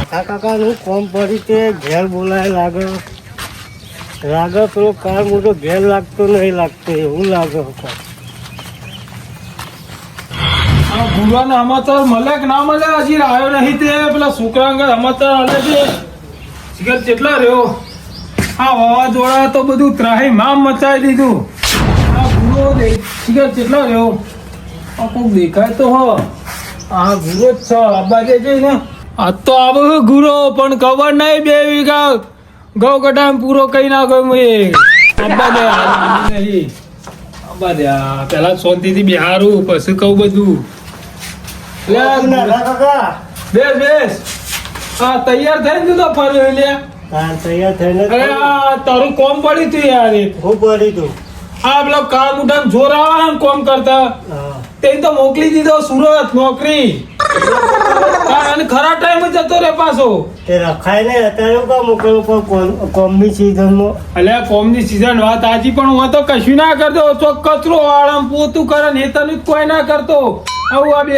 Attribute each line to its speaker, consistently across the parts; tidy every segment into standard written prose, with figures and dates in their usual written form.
Speaker 1: આ કાકાનું કોમ પડી તે ઘેર બોલાય લાગે પેલો કાર મોટો ઘેર લાગતો નહીં લાગતો એવું લાગે
Speaker 2: આ ભૂલવાનો સમાચાર મળે કે ના મળે હજી આવ્યો નહીં તે પેલા છોકરા અંગર સમાચાર આલે છે શિખર કેટલા રહ્યો આ વાવાઝોડા તો બધું ત્રાહી મામ મચાવી દીધું આ ભૂલો શિખર કેટલા રહ્યો આ કોક દેખાય તો હો આ ગુરો જ છે આબાજે જઈને આ તો આવો ગુરો પણ ખબર નહીં 2 વીઘા ગૌ ગટામ પૂરો કઈ નાખ્યો મેં આબાજે નહીં આબાજે પેલા શાંતિથી બિહારું પછી કહું બધું બેસ હા તૈયાર થઈને તો ફર્યો લે
Speaker 1: તૈયાર થઈને
Speaker 2: તારું કોમ પડી તું યાર
Speaker 1: હું પડી તું
Speaker 2: આ પેલો કામ ઉઠાને જોર આવે ને કોમ કરતા તે તો મોકલી દીધો સુરત નોકરી અને ખરા ટાઈમ જતો રે પાછો
Speaker 1: તે રખાય ને અત્યારે કામ મોકલ્યો કોમની સિઝનમાં
Speaker 2: અલ્યા કોમની સિઝન વાત આજી પણ હું તો કશું ના કરતો ચોક કચરો વાળમ પોતું કરે ને તને કોઈ ના કરતો આવું આ બે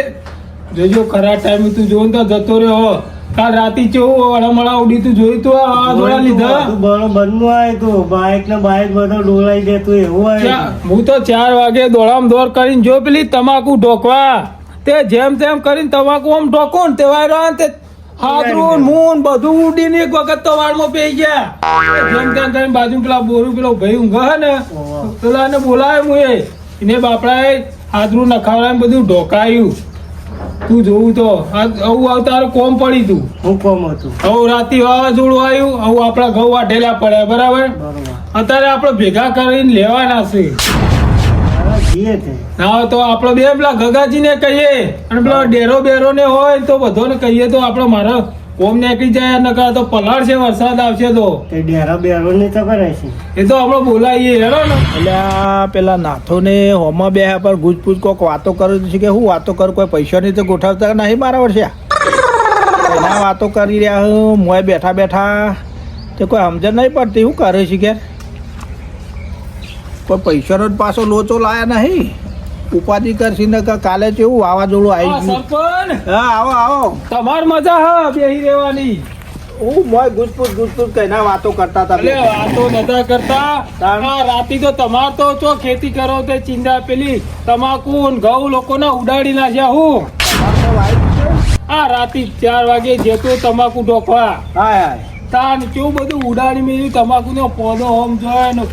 Speaker 2: જોજો ખરા ટાઈમ તું જોન તો જતો રહ્યો કાલ રાતી કેવું વળમળા ઉડી તું જોઈ તો આ દોડા લીધા
Speaker 1: બંધ નું આવ્યું તું બાઇક ને બાઇક બધો ડોલાઈ જતું એવું આવ્યું
Speaker 2: હું તો 4 વાગે દોડામ દોડ કરીને જો પેલી તમાકુ ઢોકવા તે જેમ તેમ કરીને તમાકુ આમ ઢોકો ને તે વાયરો તે હાથરું મૂન બધું ઉડીને એક વખત તો વાળમાં પેઈ ગયા જેમ તેમ કરીને બાજુ પેલા બોરું પેલો ભાઈ ઊંઘ હે ને પેલા ને બોલાય મુએ એને બાપડાએ હાથરું નખાવડાને બધું ઢોકાયું તું જોવું તો આવું તારું કોમ પડી તું
Speaker 1: હું કોમ હતું
Speaker 2: હવે રાતી વાવાઝોડું આવ્યું હવે આપડા ઘઉં વાઢેલા પડ્યા બરાબર અત્યારે આપડે ભેગા કરીને લેવાના છે ના તો આપડે બે પેલા ગગાજી ને કહીએ અને પેલા ડેરો બેરો ને હોય તો બધો ને કહીએ તો આપડે મારા કોમ નીકળી જાય નકર તો પલાળ છે વરસાદ આવશે તો
Speaker 1: ડેરા બેરો ની તો કરે છે
Speaker 2: એ તો આપડે બોલાવીએ હેરો ને
Speaker 3: એટલે પેલા નાથો ને હોમાં બે પર ગુજપૂજ કોક વાતો કરે છે કે હું વાતો કરું કોઈ પૈસાની તો ગોઠવતા નહીં મારા વર્ષે એના વાતો કરી રહ્યા હું મોય બેઠા બેઠા તે કોઈ સમજણ નહીં પડતી શું કરે છે કે કોઈ પૈસાનો જ પાછો લોચો લાયા નહીં ઉપાધિ કરશી ને કાલે કેવું વાવાઝોડું આવી ગયું હા આવો આવો
Speaker 2: તમાર મજા હા બેહી રહેવાની
Speaker 3: હું મોય ગુજપૂજ કઈના વાતો કરતા હતા
Speaker 2: વાતો નતા કરતા રાતી તો તમાર તો ચો ખેતી કરો તે ચિંતા પેલી તમાકુ ઘઉં લોકોને ઉડાડી નાખ્યા હું આ રાતી 4 વાગે જેતો તમાકુ ઢોકવા
Speaker 3: હા
Speaker 2: તાન કેવું બધું ઉડાડી મેળ્યું તમાકુ નો પોદો હોમ જોય ને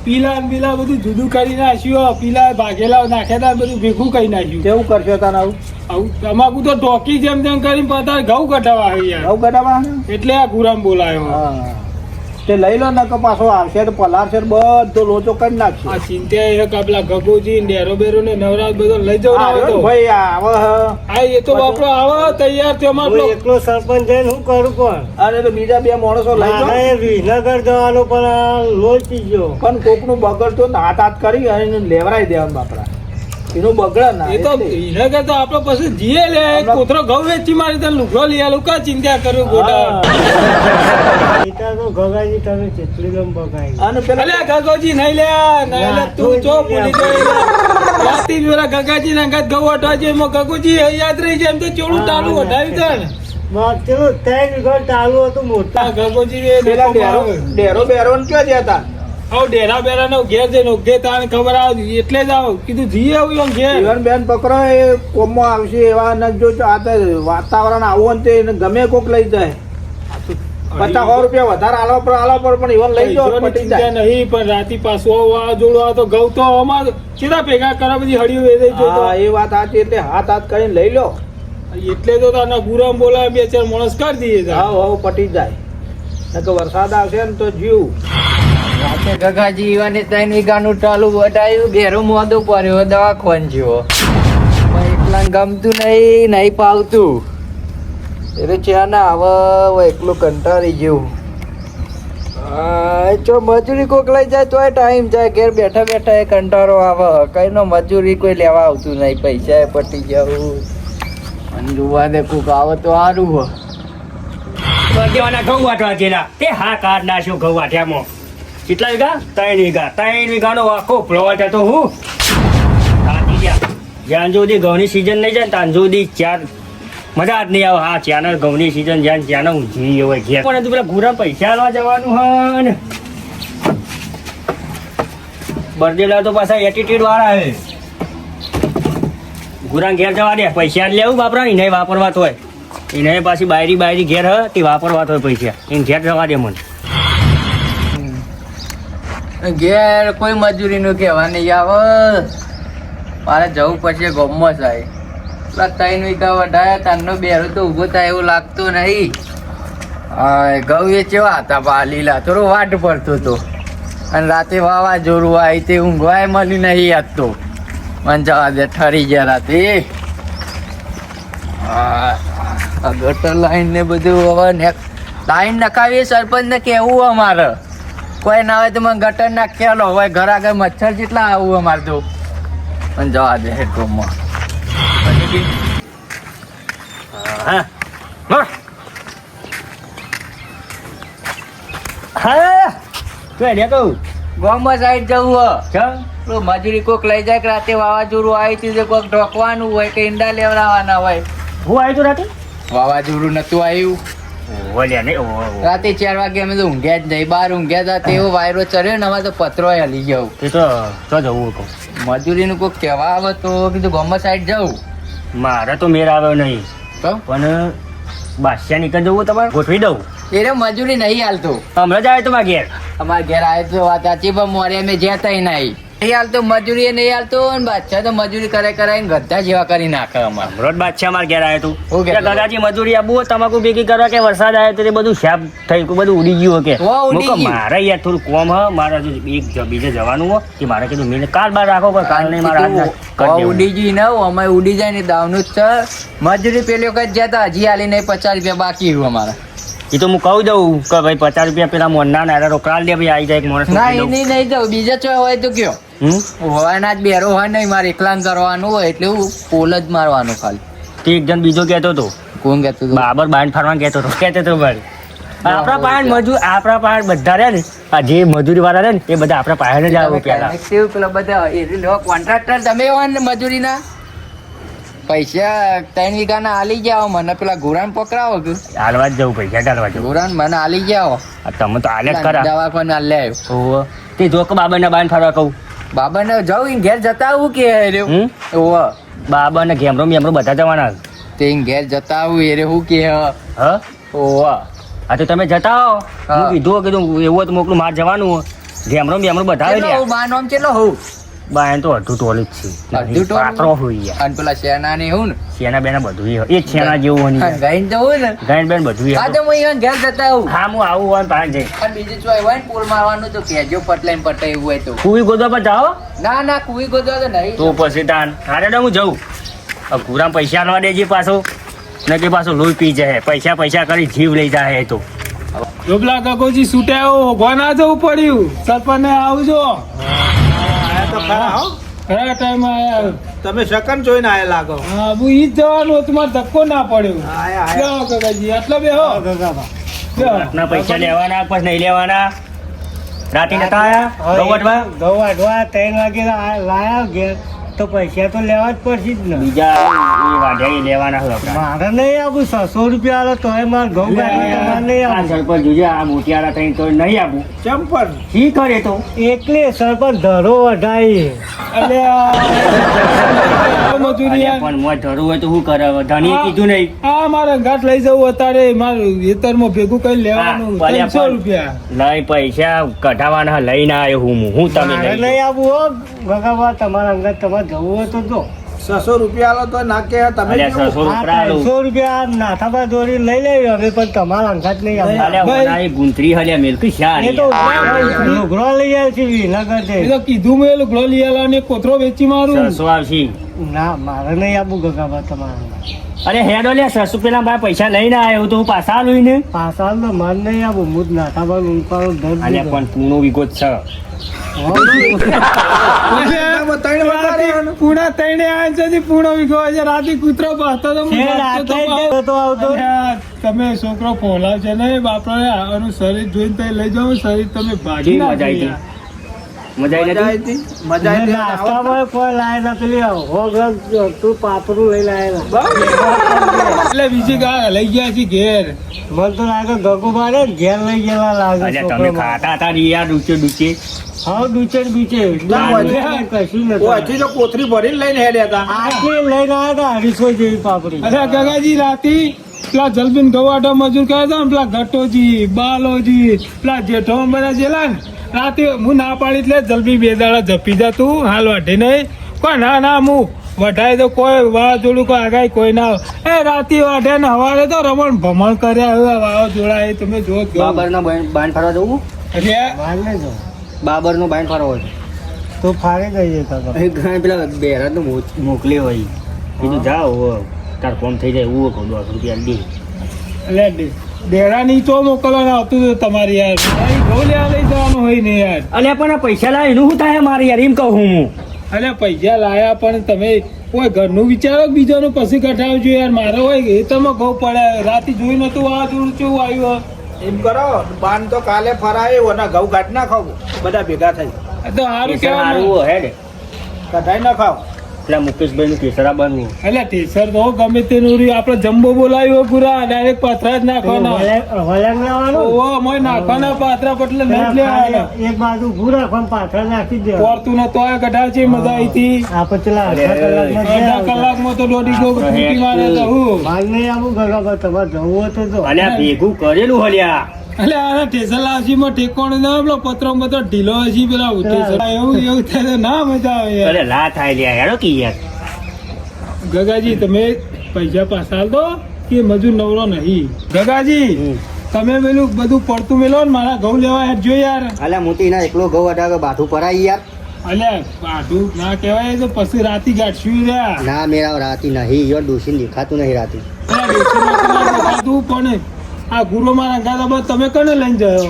Speaker 2: પીલા ને પીલા બધું જુદું કરી નાખ્યું પીલા ભાગેલા નાખ્યા બધું ભેગું કરી નાખ્યું
Speaker 3: કેવું કરશો તાન આવું
Speaker 2: તમાકુ તો ઢોકી જેમ તેમ કરીને પતા ઘઉં કઢાવા
Speaker 3: ઘઉં કઢાવા
Speaker 2: એટલે આ ગુરામ બોલાયો
Speaker 3: તે લઈ લો ને કે પાછો આવશે તો પલાળશે બધો લોચો કરી નાખશે
Speaker 2: આ ચિંતા એ પેલા ગગોજી ડેરો બેરો ને નવરાજ બધો લઈ જવાનો
Speaker 3: ભાઈ આવે
Speaker 2: હા એ તો બાપડો આવે તૈયાર થયો મારો
Speaker 1: એકલો સરપંચ જઈને હું કરું પણ
Speaker 3: અરે તો બીજા 2 માણસો લઈ જાઓ
Speaker 1: વિનગર જવાનો પણ લોચી ગયો
Speaker 3: પણ કોકનું બગડ તો હાથ કરી અને લેવરાઈ દેવાનું બાપડા એનું બગડે ના
Speaker 2: એ તો વિનગર તો આપડે પછી જીએ લે કોથરો ઘઉં વેચી મારી તને લુગડો લઈ આલું કા ચિંતા કર્યું ગોડા
Speaker 1: તો ગગાજી તમે કેટલી લંબકાઈ
Speaker 3: અને પેલા
Speaker 2: ગગોજી નહીં લે તું ચો ભૂલી ગઈ રાતી પેલા ગગાજી ના ઘઉં વટાવા છે એમાં ગગોજી યાદ રહી જાય એમ તો ચોળું ટાળું વટાવ્યું છે ને
Speaker 1: ચાલુ હતું મોટા
Speaker 2: ગગોજી
Speaker 3: પેલા ડેરો બેરો ને ક્યાં જતા
Speaker 2: ડેરા બેરા નો ઘેર જઈને ઉગે તાને ખબર આવે એટલે જ આવ કીધું જી આવું ઘેર
Speaker 3: જીવન બેન પકડો એ કોમમાં આવશે એવા ન જો વાતાવરણ આવું ને તે ગમે કોક લઈ જાય 50 રૂપિયા વધારે આલો પર પણ ઈવન લઈ જાઓ પટી જાય
Speaker 2: નહીં પણ રાતી પાછું વાવાઝોડું આ તો ઘઉં તો અમાર સીધા ભેગા કરા બધી હળીઓ વેચાઈ જો
Speaker 3: એ વાત સાચી એટલે હાથ કરીને લઈ લો
Speaker 2: એટલે તો તાના ગુરામ બોલાવે 2-4 માણસ કરી દઈએ
Speaker 3: હા પટી જાય નકર વરસાદ આવશે ને તો જીવ
Speaker 4: ગગાજી ઈવાને 3 વીઘાનું ટાલું વટાયું ઘેરું મોદું પડ્યો દવાખાન જેવો એકલા ગમતું નહીં પાવતું એટલે ચા ના હવે એકલું કંટાળી જેવું જો મજૂરી કોક લઈ જાય તોય ટાઈમ જાય ઘેર બેઠા બેઠા એ કંટાળો આવે કઈનો મજૂરી કોઈ લેવા આવતું નહીં પૈસા એ પટી જવું અને જોવા દે કોક આવે તો સારું હોય
Speaker 5: દેવાના ઘઉં વાટવા જેલા તે હા કાર નાખ્યો ઘઉં વાટ્યામાં કેટલા વીઘા 3 વીઘાનો આખો પ્લોટ હતો હું જ્યાં સુધી ઘઉંની સિઝન નહીં જાય ત્યાં સુધી 4 મજા જ નહીં આવે. હા ચાના ઘઉંની સીઝન જ્યાં ચાના ઊંઘી હોય ઘેર પણ હજુ પેલા ગુરા પૈસા આલવા જવાનું હોય ને બરદેલા તો પાછા એટીટ્યુડ વાળા હે. ગુરા ઘેર જવા દે પૈસા લેવું વાપરા એને વાપરવા તો હોય એને પાછી બાયરી ઘેર હ તે વાપરવા તો હોય પૈસા એને ઘેર જવા દે મને.
Speaker 4: ઘેર કોઈ મજૂરીનું કહેવા નહીં આવે. મારે જવું પડશે ગોમમાં સાહેબ. પેલા 3 વીઘા વઢાયા તારનો બેરો તો ઊભો થાય એવું લાગતું નહીં. ઘઉં એ કેવા હતા બા લીલા થોડો વાટ પડતો હતો અને રાતે વાવાઝોડું આવી તે ઊંઘવાય મળી નહીં યાદ તો મને જવા દે ઠરી ગયા રાતે. આ ગટર લાઈન ને બધું હવે લાઈન નખાવી સરપંચને કહેવું અમારે કોઈ ના હોય તો મને ગટર નાખ્યાલો હોય ઘર આગળ મચ્છર જેટલા આવું અમારે તો મને જવા દે હેડરૂમમાં.
Speaker 5: હા હા તું એને કહું
Speaker 4: ગામમાં સાઈડ જવું હોય
Speaker 5: ચાલ
Speaker 4: પેલું મજૂરી કોક લઈ જાય કે રાતે વાવાઝોડું આવી હતું કોક ઢોકવાનું હોય કે ઈંડા લેવડાવવાના હોય.
Speaker 5: હું આવ્યું તું રાતે
Speaker 4: વાવાઝોડું નતું આવ્યું
Speaker 5: ઓલ્યા નહીં
Speaker 4: રાતે 4 વાગે અમે તો ઊંઘ્યા જ નહીં. બહાર ઊંઘ્યા હતા તેવો વાયરો ચડ્યો ને અમારે તો પતરો હલી ગયો.
Speaker 5: એ તો તો જવું કહું
Speaker 4: મજૂરીનું કોક કહેવા આવે તો કીધું ગામમાં સાઈડ જવું
Speaker 5: મારે તો મેર આવ્યો નહીં
Speaker 4: તો
Speaker 5: પણ બાદશાહ નીકળ જવું તમારે ગોઠવી દઉં.
Speaker 4: એ મજૂરી નહીં હાલતો.
Speaker 5: હમણાં જ આવ્યો તો મારા ઘેર
Speaker 4: અમારા ઘેર આવે તો વાત સાચી પણ મોરે અમે જ્યાં તઈ નહીં હાલતો મજૂરી નહીં હાલતો અને બાદશાહ તો મજૂરી કરાઈને ગધા જેવા કરી નાખે અમારે.
Speaker 5: રોજ બાદશાહ મારા ઘેર આવ્યો તું
Speaker 4: હું કહેતો?
Speaker 5: કાકાજી મજૂરી આપવું હોય, તમાકુ ભેગી કરવા કે વરસાદ આવ્યો તો તે બધું સાફ થઈ ગયું બધું ઉડી ગયું કે
Speaker 4: હો, ઉડી
Speaker 5: હું કહું,
Speaker 4: ગયું.
Speaker 5: મારે યાર થોડું કોમ હ મારે હજુ બીજે જવાનું હોય કે મારે કીધું મેં કાલ બાર રાખો પણ કાલ નહીં મારે આજના કરી દેવું.
Speaker 4: ઉડી ગઈ ને અમે ઉડી જાય ને દાવનું જ છે. મજૂરી પેલી વખત જતા હજી હાલી નહીં 50 રૂપિયા બાકી રહ્યું અમારે.
Speaker 5: એ તો હું કહું દઉં કે ભાઈ 50 રૂપિયા પેલા મોરના ના રોકડા દે ભાઈ આવી જાય એક માણસ
Speaker 4: ના
Speaker 5: મોકલી દઉં.
Speaker 4: એની નહીં જવું બીજા ચો હોય તો કયો હોય ના જ બેરો હોય નહીં મારે એકલા કરવાનું હોય એટલે હું પોલ જ મારવાનું ખાલી.
Speaker 5: તે એક જણ બીજો કહેતો હતો
Speaker 4: કોણ કહેતું હતું?
Speaker 5: બાબર બાંધ ફરવાનું કહેતો હતો ભાઈ આપણા પાસે આપણા પાસે બધા રહ્યા ને આ જે મજૂરી વાળા રહ્યા ને એ બધા આપણા પાસે જ આવો પેલા
Speaker 4: કેવું પેલા બધા કોન્ટ્રાક્ટર તમે હોય ને મજૂરીના પૈસા 3 વીઘાના આલી જાઓ મને પેલા ઘોરાન પકડાવો કે
Speaker 5: હાલવા જ જવું પૈસા ડાલવા જવું
Speaker 4: ઘોરાન મને આલી જાઓ.
Speaker 5: તમે તો હાલે જ ખરા
Speaker 4: દવાખાને આલે આવ્યો.
Speaker 5: ઓહો તે જો કે બાબાને બાંધ ફરવા કહું
Speaker 4: બાબાને જાઉં ઈને ઘેર જતા આવું કે રહ્યો
Speaker 5: હમ?
Speaker 4: ઓહ
Speaker 5: બાબાને ઘેમરો મેમરો બધા જવાના
Speaker 4: તે ઈને ઘેર જતા આવું એ રે હું કે
Speaker 5: હ
Speaker 4: ઓહ
Speaker 5: હા તો તમે જતા આવો
Speaker 4: હા.
Speaker 5: હું કીધું એવું હોય તો મોકલું માર જવાનું હોય ઘેમરો મેમરો બધા આવી
Speaker 4: કેટલો બા નામ કેટલો હોઉં
Speaker 5: બાયન તો અડધું ટોલી જ છે
Speaker 4: અડધું ટોલું?
Speaker 5: પાત્રો હોય યાર
Speaker 4: અને પેલા શેના ને હું ને
Speaker 5: શેના બેના બધું એ છેના જેવું હોય
Speaker 4: અને ગાઈને જવું ને
Speaker 5: ગાયન બેન બધું
Speaker 4: હા તો હું અહીંયા ઘેર જતા આવું.
Speaker 5: હા હું આવું હોય પાંચ જઈ
Speaker 4: અને બીજું ચોય હોય ને પોલ મારવાનું તો કહેજો પટલાઈને પટાય એવું હોય તો.
Speaker 5: કુવી ગોદવા પર જાઓ
Speaker 4: ના ના કુવી ગોદવા તો નહીં.
Speaker 5: તો પછી તાન હારે હું જઉં પૂરા પૈસા ન દેજે પાછો ને કે પાછો લોહી પી જાય પૈસા કરી જીવ લઈ જાય એ તો
Speaker 2: ડોબલા કાકોજી છૂટ્યા ગોના જવું પડ્યું સરપંચ આવજો
Speaker 3: આયા તો ખરા હો.
Speaker 2: ખરા ટાઈમ આયા.
Speaker 3: તમે શકન જોઈને આયા લાગો.
Speaker 2: હા હું ઈ જ જવાનું હતું, તમારે ધક્કો ના પડ્યો.
Speaker 3: આયા, આયા.
Speaker 2: જાઓ કાકાજી આટલા બે હો
Speaker 1: ગગાબા
Speaker 2: જાઓ.
Speaker 5: ના પૈસા લેવાના પછી નહીં લેવાના રાતે નતા આયા ગવટવા
Speaker 1: ઘઉં વાઢવા 3 વાગે લાયા ઘેર તો પૈસા તો લેવા જ પડશે જ ને.
Speaker 5: બીજા એ વાઢ્યા એ લેવાના હોય આપણા.
Speaker 1: મારે નહીં આપું 600 રૂપિયા આલો તોય મારે ઘઉં કાઢવા તમારે નહીં
Speaker 5: આ
Speaker 1: આપું.
Speaker 5: સરપંચ જોજે આ મોટિયાળા થઈને તો નહીં આપું
Speaker 3: ચંપલ
Speaker 5: શી કરે તો
Speaker 1: એટલે સરપંચ ધરો વઢાઈ
Speaker 2: એટલે મજૂરી
Speaker 5: અલ્યા પણ મોય ધરું હોય તો શું કરે હવે? ધણીએ કીધું નહીં
Speaker 2: હા મારે ઘાટ લઈ જવું અત્યારે મારું ખેતરમાં ભેગું કરી લેવાનું
Speaker 5: હા, ભલે
Speaker 2: 300
Speaker 5: પણ.
Speaker 2: રૂપિયા.
Speaker 5: લઈ પૈસા કઢાવાના લઈને આવ્યો હું તમે
Speaker 1: મારે
Speaker 5: નહીં
Speaker 1: નહીં આપું હો ગગાબા તમારા અંગત તમારે જવું હોય તો જો
Speaker 3: 600 રૂપિયા આલો તો નાકે તમે
Speaker 5: અલ્યા
Speaker 3: કેવું?
Speaker 5: 600
Speaker 1: આ
Speaker 5: રૂપિયા આલું.
Speaker 1: 300 રૂપિયા નાથાબા દોરી લઈ લેવી હવે પણ તમારા અંગત નહીં આપું.
Speaker 5: અલ્યા
Speaker 2: ભાઈ.
Speaker 5: ઓલા એ ગુંથરી હલ્યા મેલકી શા
Speaker 1: એ તો લુગડો લઈ જાય છે વિનગર
Speaker 2: એ તો કીધું મેં લુગડો લઈ આલા ને કોથરો વેચી મારું
Speaker 5: 600 આવશે
Speaker 1: ના મારે નહીં આપું ગગાબા તમારા
Speaker 5: અરે હેડો લે 600 પેલા મારા પૈસા લઈને આવ્યો તો હું પાછા આલું ને
Speaker 1: પાછા તો મારે નહીં આપું હું જ નાથાબા ઊંઘવાનું દર
Speaker 5: અલ્યા પણ પૂનો વિગો જ છે
Speaker 2: પૂણા તઈને આવ્યા છે પૂણો વીઘો છે રાતે કૂતરો ભાગતો તો હું ભાગતો તો
Speaker 1: આવતો
Speaker 2: અલ્યા, તમે છોકરો ફોલાવ છે ને બાપરા આનું શરીર જોઈને તઈ લઈ જાઓ શરીર તમે ભાગી
Speaker 5: કેવી મજા આવી
Speaker 2: નાખી
Speaker 5: હતી? મજા આવી
Speaker 3: મજા
Speaker 5: નથી?
Speaker 3: આવી મજા આવી
Speaker 1: નાસ્તામાં કોઈ લાય ના પેલી હોગ તું પાપડું લઈ લાયેલા.
Speaker 2: એટલે બીજી ગા લઈ ગયા છે ઘેર.
Speaker 1: મને તો લાગે ગગુ મારે ઘેર લઈ ગયેલા લાગે
Speaker 5: અલ્યા તમે
Speaker 1: છોકરો મારે.
Speaker 5: ખાતા હતા ને યાર ડૂચે
Speaker 1: હા ડૂચે બીચે
Speaker 3: ના,
Speaker 1: કશું
Speaker 3: ઓ હજી તો કોથરી ભરીને લઈને હેડ્યા હતા
Speaker 1: આટલી લઈને આવ્યા હતા 250 જેવી પાપડી.
Speaker 2: અરે ગગાજી રાતી પેલા જલબીન ગવાટા મજૂર કર્યા હતા ને પેલા ઘટોજી બાલોજી પેલા જેઠો બધા જેલા ને રાતે હું ના પાડી એટલે જલ્દી બે દાડા જપી જા તું હાલ વાઢે નહીં કોઈ ના હું વઢાય તો કોઈ વાવાઝોડું કોઈ આગાઈ કોઈ ના આવે. એ રાતે વાઢે ને હવારે તો રમણ ભમણ કર્યા હવે વાવાઝોડા એ તમે જો
Speaker 4: બાબરનો બાંધ ફરવા જવું
Speaker 2: એટલે
Speaker 1: માર નહીં જો
Speaker 4: બાબરનો બાંધ ફરવો છે
Speaker 1: તો ફાડી ગઈ કાકા.
Speaker 4: ઘણા પેલા બેરા તો મોકલી હોય
Speaker 5: કીધું જાઓ તાર કોમ થઈ જાય એવું કહું 10 રૂપિયા દે.
Speaker 2: એટલે ડેરાની તો મોકલવાના આવતું હતું તમારી યાર ભાઈ ઘઉં લેવા લઈ જવાનું હોય ને યાર.
Speaker 5: અલ્યા પણ આ પૈસા લાવે એનું શું થાય મારે યાર એમ કહું હું.
Speaker 2: અરે પૈસા લાયા પણ તમે કોઈ ઘરનું વિચારો બીજાનું પછી કઢાવજો યાર મારે હોય એ તમે ઘઉં પડ્યા રાતે જોઈ નતું વાવાઝોડું કેવું આવ્યું
Speaker 3: એમ કરો બાન તો કાલે ફરાય અને ઘઉં કાઢ ના ખાવ બધા ભેગા થઈ
Speaker 2: તો સારું
Speaker 5: કેસર
Speaker 2: કહેવાય
Speaker 5: હારું હે ને
Speaker 3: કઢાઈ ના ખાવ
Speaker 5: પેલા મુકેશભાઈ નું કેસરા બનવું.
Speaker 2: એટલે ટીચર તો ગમે તે નું આપણે જમ્બો બોલાવ્યો પૂરા ડાયરેક્ટ પાથરા જ નાખવાના
Speaker 1: વલણ લાવવાનું
Speaker 2: ઓ મોય નાખવાના પાથરા પટલે નહીં જ લેવાના
Speaker 1: એક બાજુ ઊભું રાખવાનું પાછળ નાખી દે.
Speaker 2: પોરતું નતો આ કઢા છે મજા આવી હતી
Speaker 1: આપણે પેલા અડધા
Speaker 2: અડધા
Speaker 1: કલાકમાં
Speaker 2: કલાકમાં તો દોઢી ગો ફૂટી મારે તો હું
Speaker 1: માર નહીં આવું ગગા તમારે જવું હોય તો જો.
Speaker 5: અને આ ભેગું કરેલું હલ્યા
Speaker 2: એટલે આના ટેસર લાવશીમાં ઠેકોણ ના પેલો પત્રો પત્રો ઢીલો હશે પેલા ટેસર એવું થાય તો ના મજા આવે યાર.
Speaker 5: અરે લા થાય લ્યા યાર કી યાર.
Speaker 2: ગગાજી તમે પૈસા પાછા આલ દો કે મજૂર નવરો નહીં. ગગાજી તમે પેલું બધું પડતું મેલો ને મારા ઘઉં લેવા હેઠ જો યાર.
Speaker 4: અલ્યા મોટી ના એકલો ઘઉં અઢાર બાઠું પરાય યાર
Speaker 2: અલ્યા બાઢું ના કહેવાય તો પછી રાતી ગાંઠશું રહ્યા.
Speaker 4: ના મેરા રાતી નહીં યો ડોસીને દેખાતું નહીં રાતી
Speaker 2: અલ્યા ડોશીમાં તો ના દેખાતું પણ આ ગુરુ મારા ગાતા બાદ તમે કને લઈને જયો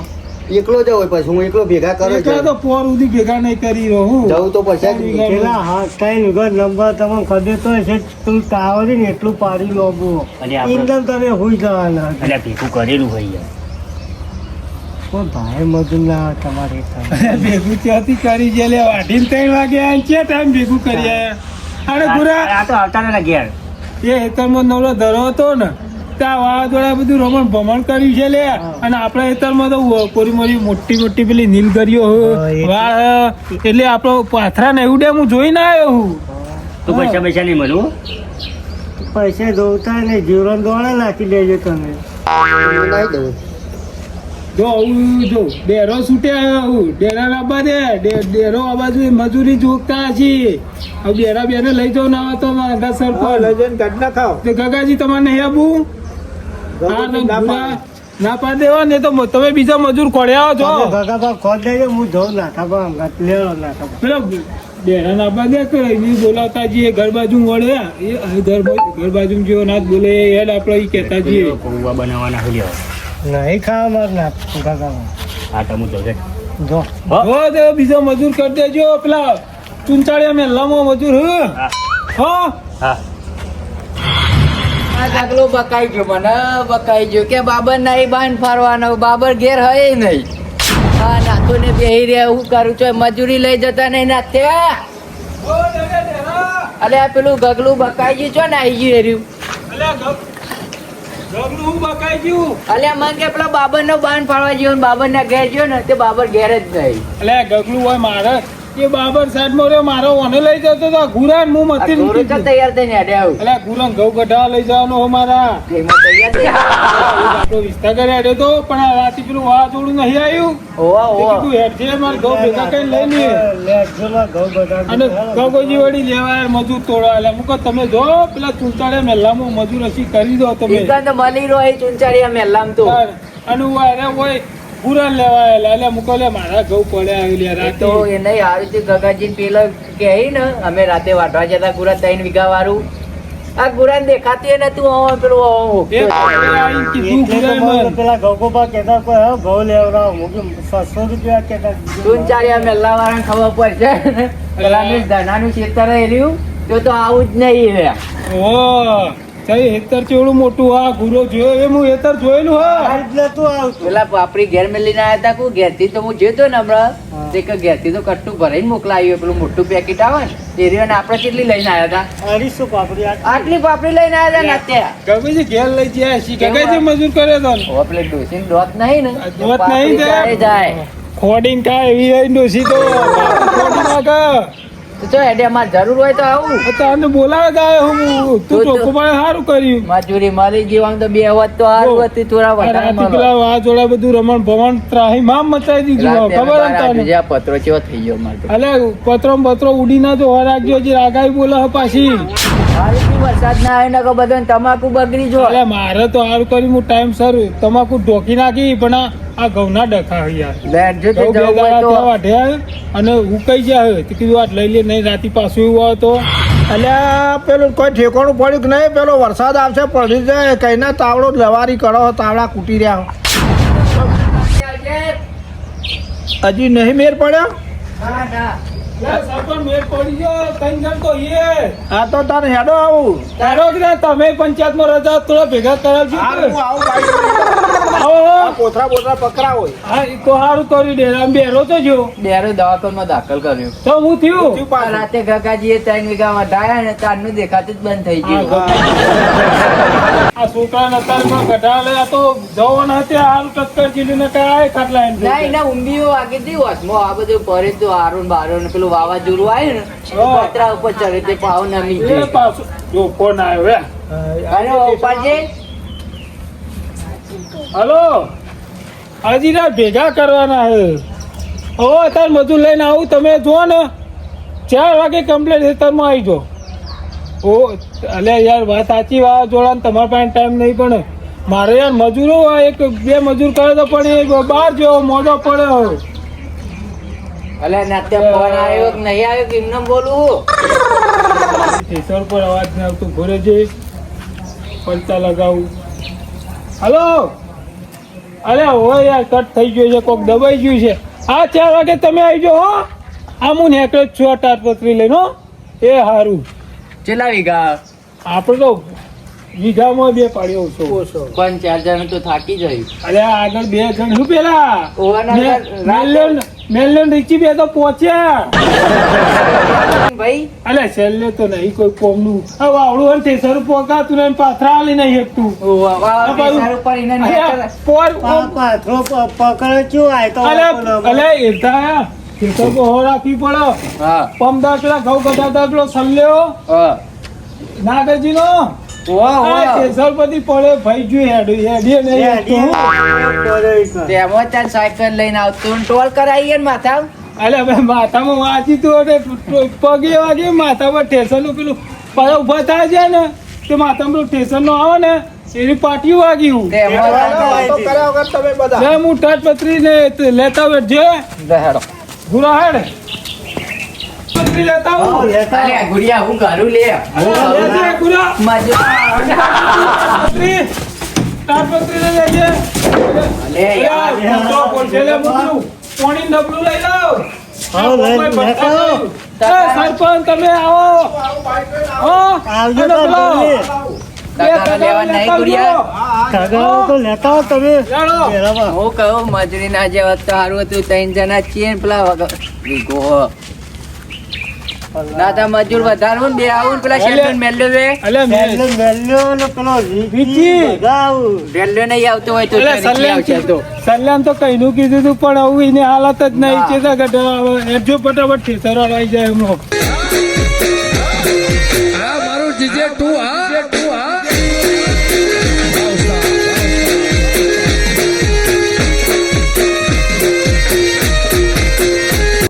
Speaker 4: એકલો જ હોય પછી હું એકલો ભેગા કરો
Speaker 2: એકલા તો પોર સુધી ભેગા નહીં કરી રહ્યો હું
Speaker 4: જવું તો પછી જ.
Speaker 1: પેલા હા ત્રણ વખત નંબર તમને ખબર તો છે તું ટાવર ને એટલું પાડી લોબો
Speaker 5: અને આપણે-
Speaker 1: એકદમ તમે હોઈ જવાના.
Speaker 5: અલ્યા ભેગું કરેલું હોય યાર.
Speaker 1: કોઈ ભાઈ મજૂર ના આવે તમારે ત્યાં.
Speaker 2: ભેગું ત્યાંથી કરી છે લે વાઢીને 3 વાગે આવીને ક્યાં ટાઈમ ભેગું કરી આયા અરે ગુરા
Speaker 5: આ તો આવતા નતા ઘેર.
Speaker 2: એ હેતરમાં નવરો ધરો હતો ને ત્યાં વાવાઝોડા બધું રમણ ભમણ કર્યું છે લે અને આપણા હેતરમાં તો કોરી મોરી મોટી મોટી પેલી નીલગરીઓ વાળ એટલે આપણો પાથરા ને એવું ડેમ હું જોઈને આવ્યો હું
Speaker 5: તો પૈસા નહીં મળું.
Speaker 1: પૈસા જોતા ને જીવન દોડે નાખી દેજો તમે.
Speaker 4: નહીં દઉં
Speaker 2: જો આવું જો ડેરો છૂટે આવ્યો હું ડેરા લાવવા દે ડેરો આ બાજુ મજૂરી જોગતા છીએ હવે ડેરા બેને લઈ જાઓ ના આવે તો મારા ઘર સરપંચ
Speaker 3: લઈ જઈને કાઢ ના ખાવ
Speaker 2: તે ગગાજી તમારે નહીં આપવું હા તો ના પાડ દેવા ને તો તમે બીજા મજૂર કોડ્યા છો
Speaker 1: ગગા બા ખોદ દેજો હું જઉં નાખા બા અંગાત લેવો નાખા બા.
Speaker 2: પેલા ડેરા ના આપવા દે કે એની બોલાવતા જઈએ ઘર બાજુ વળે એ ઘર બાજુ જેવો ના જ બોલે હેડ આપણે ઈ કહેતા જઈએ
Speaker 5: પૌવા બનાવવાના હોય લ્યો.
Speaker 1: નહીં ખાવા માર ના ગગા બા.
Speaker 5: આ તમું તો છે.
Speaker 1: જો
Speaker 2: હો તે બીજો મજૂર કરી દેજો પેલા ચુંચાળિયા મેં લમો મજૂર
Speaker 5: હા.
Speaker 2: હો
Speaker 5: હા
Speaker 4: આ ઢગલો બકાઈ ગયો મને બકાઈ ગયો કે બાબર નહીં બાંધ ફરવાનો બાબર ઘેર હય નહીં હા નાખો ને બેહી રહ્યા હું કરું છું મજૂરી લઈ જતા નહીં નાખતે અલે આ પેલું ગગલું બકાઈ ગયું છો ને આવી ગયું એર્યું
Speaker 2: અલ્યા ગગલું હું બકાઈ ગયું
Speaker 4: અલ્યા મન કે પેલા બાબર નો બાંધ ફાડવા ગયો બાબર ના ઘેર ગયો ને તે બાબર ઘેર જ નહીં
Speaker 2: એટલે ગગલું હોય મારે એ બાબર સાઈડ માં રહ્યો મારો ઓને લઈ જતો તો ગુરાન હું
Speaker 4: આ
Speaker 2: મતી
Speaker 4: ગોરું તો તૈયાર થઈને હેડે આવું
Speaker 2: એટલે ગુરાન ઘઉં ગઢા લઈ જવાનો હો મારા
Speaker 4: એમાં તૈયાર થઈ
Speaker 2: આપણો વિસ્તાર કરે હેડ્યો તો પણ આ રાતે પેલું વાવાઝોડું નહીં આવ્યું
Speaker 4: ઓવા
Speaker 2: તે
Speaker 4: ઓવા
Speaker 2: કીધું હેડ છે મારે ઘઉં ભેગા કરીને લઈ લઈએ
Speaker 1: લેજો ના ઘઉં બધા
Speaker 2: અને ગગોજી વળી લેવા યાર મજૂર તોડવા એટલે મુકો તમે જો પેલા ચૂંટાડે મેલામાં મજૂર હસી કરી દો તમે
Speaker 4: ઈકાન તો મળી રહ્યો એ ચુંચાળિયા મેલામ તો
Speaker 2: અને હું અરે હોય પૂરા લેવા એટલે મુકો લે મારા ઘઉં પડ્યા આવી
Speaker 4: એ
Speaker 2: રાતે
Speaker 4: તો એ નહીં હારું છે ગગાજી પેલા કહે ને અમે રાતે વાટવા જતા ગુરા 3 વીઘા વાળું આ ગુરા દેખાતી ને તું આવો પેલું
Speaker 2: એ આઈને કીધું
Speaker 1: એટલે તો
Speaker 2: ગુરાએ
Speaker 1: મને પેલા ગગોબા કહેતા કોઈ હવે ઘઉં લેવડાવો મૂકી 600 રૂપિયા કહેતા
Speaker 4: ચુંચાળિયા મેલા વાળાને ખબર પડશે ને પેલાનું ધનાનું ખેતર રહ્યું તો આવું જ નહીં રહ્યા
Speaker 2: ઓ ચાલ હેતર ચેવડું મોટું હા ગુરો જોયો એ હું હેતર જોયેલું હા
Speaker 1: એટલે તું આવતો
Speaker 4: પેલા પાપડી ઘેર મેલીને આવ્યા હતા કોઈ ઘેરથી તો હું જોયો ને હમણાં તે કે ઘેરથી તો કટ્ટું ભરાઈને મોકલાવ્યું પેલું મોટું પેકેટ આવે ને એ રહ્યો ને આપણે કેટલી લઈને આવ્યા હતા
Speaker 1: 250 પાપડી
Speaker 4: આટલી પાપડી લઈને આવ્યા હતા ને અત્યારે
Speaker 2: ગમે ઘેર લઈ જાય શી ગમે મજૂર કરે તો
Speaker 4: હવે પેલે ડોસીને દોત નહીં ને
Speaker 2: દોત નહીં તે.
Speaker 4: પાપડી જાય
Speaker 2: ખોડીને કાંઈ એવી હોય ડોસી તો ખોડી નાખે.
Speaker 4: તો ચો હેડે અમારે જરૂર હોય તો આવું
Speaker 2: તને બોલાવે તો આવ્યો હું તું ચોખ્ખું પણ સારું કર્યું
Speaker 4: મજૂરી મારી જીવન તો 2 હોત તો સારું હતી થોડા
Speaker 2: અને
Speaker 4: વધારે
Speaker 2: આથી
Speaker 4: મળો.
Speaker 2: પેલા આ જોડા બધું રમણ ભવન ત્રાહી મામ મચાવી દીધું
Speaker 4: રાતે
Speaker 2: ખબર
Speaker 4: બાર
Speaker 2: હતા
Speaker 4: વાગે આ પત્રો ચેવો થઈ ગયો મારે તો.
Speaker 2: અલે પત્રો ઉડી ના તો રાખજો જે આગાહી બોલે હે પાછી
Speaker 4: હારી થી વરસાદ ના આવે ને કે બધો તમાકુ બગડી જો
Speaker 2: અલે મારે તો સારું કર્યું હું ટાઈમ સર તમાકુ ઢોકી નાખી પણ આ ઘઉંના ડખા હે યાર
Speaker 4: લેટ જો તે
Speaker 2: ઘઉં બે
Speaker 4: જવું હોય
Speaker 2: દાડા
Speaker 4: તો
Speaker 2: ત્યાં વાઢ્યા અને ઉકાઈ જાય તો કીધું આ લઈ લે નહીં રાતી પાછું એવું આવે તો
Speaker 3: અલ્યા પેલું કોઈ ઠેકાણું પડ્યું કે નહીં પેલો વરસાદ આવશે પડી જાય કઈના તાવડો લવારી કરો તાવડા કૂટી રહ્યા હજી નહીં મેર પડ્યો
Speaker 4: ના ના
Speaker 2: સરપંચ મેળ પડી ગયો કઈ જણ તો એ
Speaker 3: આ તો તારે હેડો આવું
Speaker 2: તારો કે ના તમે પંચાયતમાં રજા થોડા ભેગા કરાવજો
Speaker 3: આવું બાઈક
Speaker 2: આવો
Speaker 3: કોથરા બોથરા પકડા હોય
Speaker 2: હા એ તો સારું કર્યું ડેરા બેરો તો જો
Speaker 4: બેરો દવાખાનામાં દાખલ કર્યો
Speaker 2: તો હું થયું
Speaker 4: આ રાતે ગગાજીએ 3 વીઘામાં ઢાયા ને તારનું દેખાતું જ બંધ થઈ ગયું
Speaker 2: આ છોકરાને અત્યારમાં કઢા લે આ તો જવાના હતી હાલ ટક્કર જીલી ને કાંઈ ખાટલા એમ
Speaker 4: ના એના ઊંઘીઓ વાગી હતી હોશમાં આ બધું ભરે તો આરું બારો ને પેલું વાવાઝોડું આવ્યું ને
Speaker 2: હા.
Speaker 4: પતરા ઉપર ચડે તે પાવ નમી
Speaker 2: એ
Speaker 4: ગયો
Speaker 2: પાછું જો ફોન આવ્યો હે
Speaker 4: અરે ઉપાડજે
Speaker 2: હલો હજી ના ભેગા કરવાના હે ઓ અત્યારે મજૂર લઈને આવું તમે જુઓ ને 4 વાગે કમ્પ્લેટ ખેતરમાં આવી જો ઓ અલ્યા યાર વાત સાચી વાવાઝોડા તમારા પાસે ટાઈમ નહીં પણ મારે યાર મજૂરો હોય, એક બે મજૂર કરે તો પણ એ બહાર જેવો મોઢો પડે હોય.
Speaker 4: અલે નાતે ફોન આવ્યો કે નહીં આવ્યો કે એમને બોલવું
Speaker 2: સ્ટેશન પર અવાજ નહીં આવતો ઘરે જઈ પલટા લગાવું. હલો અરે હોય યાર કટ થઈ ગયો છે, કોક દબાઈ ગયું છે. આ 4 વાગે તમે આવી જાઓ હો. આમ હું નેકળે જ છું તારપત્રી લઈને હો. એ સારું
Speaker 4: કેટલા વીઘા
Speaker 2: આપણે તો વીઘામાં 2 પાડ્યો છો.
Speaker 4: પણ 4 જણ તો થાકી જયું.
Speaker 2: અરે આગળ 2 જણ શું પેલા
Speaker 4: ઓવાના
Speaker 2: મેલ્યોન રીચી 2 તો પહોંચ્યા.
Speaker 4: ભાઈ
Speaker 2: અલે છેલ્લે તો નહીં કોઈ કોમનું હવે આવડું હોય તે સર પોકાતું ને પાથરા આલી નહીં એકતું
Speaker 4: સારું પર એને નહીં
Speaker 2: પોર
Speaker 1: પાથરો પકડે શું આય તો
Speaker 2: અલે એતા ખેતર તો હો રાખવી પડે.
Speaker 4: હા
Speaker 2: પમ દાખલા ઘઉં બધા દાખલો સલ્લ્યો
Speaker 4: હા
Speaker 2: નાગરજી નો કેસરપતિ પડે ભાઈ જોઈ હેડી નહીં એકતું.
Speaker 4: તેમાં ત્યાં સાયકલ લઈને આવતું ને ટોલ કરાવીએ ને માથા
Speaker 2: અલે ભાઈ માથામાં વાંચી તું અને પગે વાગે માથામાં ટેશનનું પેલું પાછા ઉભા થાય છે ને તે માથામાં પેલું ટેશનનું આવે ને એની પાટિયું વાગ્યું. લે હું તાટપત્રી ને લેતા બેઠજે ગુરા હેડ પત્રી લેતા આવું.
Speaker 4: ગુડિયા હું ઘરું લે
Speaker 2: લેજે ગુરા પત્રી તાટપત્રી ને લેજે.
Speaker 4: અલે યાર
Speaker 2: તો બોલશે લે મુકલું પાણી ડબલું લઈ લાવ. સરપંચ તમે આવો
Speaker 1: આવજો
Speaker 2: અને પેલો
Speaker 4: ટકા લેવા નહીં ગુડિયા
Speaker 1: કાગળ તો લેતા હો તમે
Speaker 2: ચાલો.
Speaker 1: બરાબર.
Speaker 4: હું કહું મજૂરી ના જેવા તો સારું હતું 3 જણા છીએ ને પેલા વીઘો ના તા મજૂર વધારવું ને બે આવું ને પેલા શેલ્ટન મેલ્યો રે
Speaker 2: અલે મેં
Speaker 1: મેલ્યો ને પેલો
Speaker 2: રીચી.
Speaker 1: ગાવ
Speaker 4: રેલવે નહીં આવતો હોય તો
Speaker 2: અલે
Speaker 4: રીચી આવશે તો
Speaker 2: સલ્યાન તો કઈનું કીધું તું પણ આવું એની હાલત જ નહીં
Speaker 4: હા.
Speaker 2: છે તો ગઢા જો ફટાફટ ખેતર આવી જાય એમનો.
Speaker 6: મારું જીજે તું હા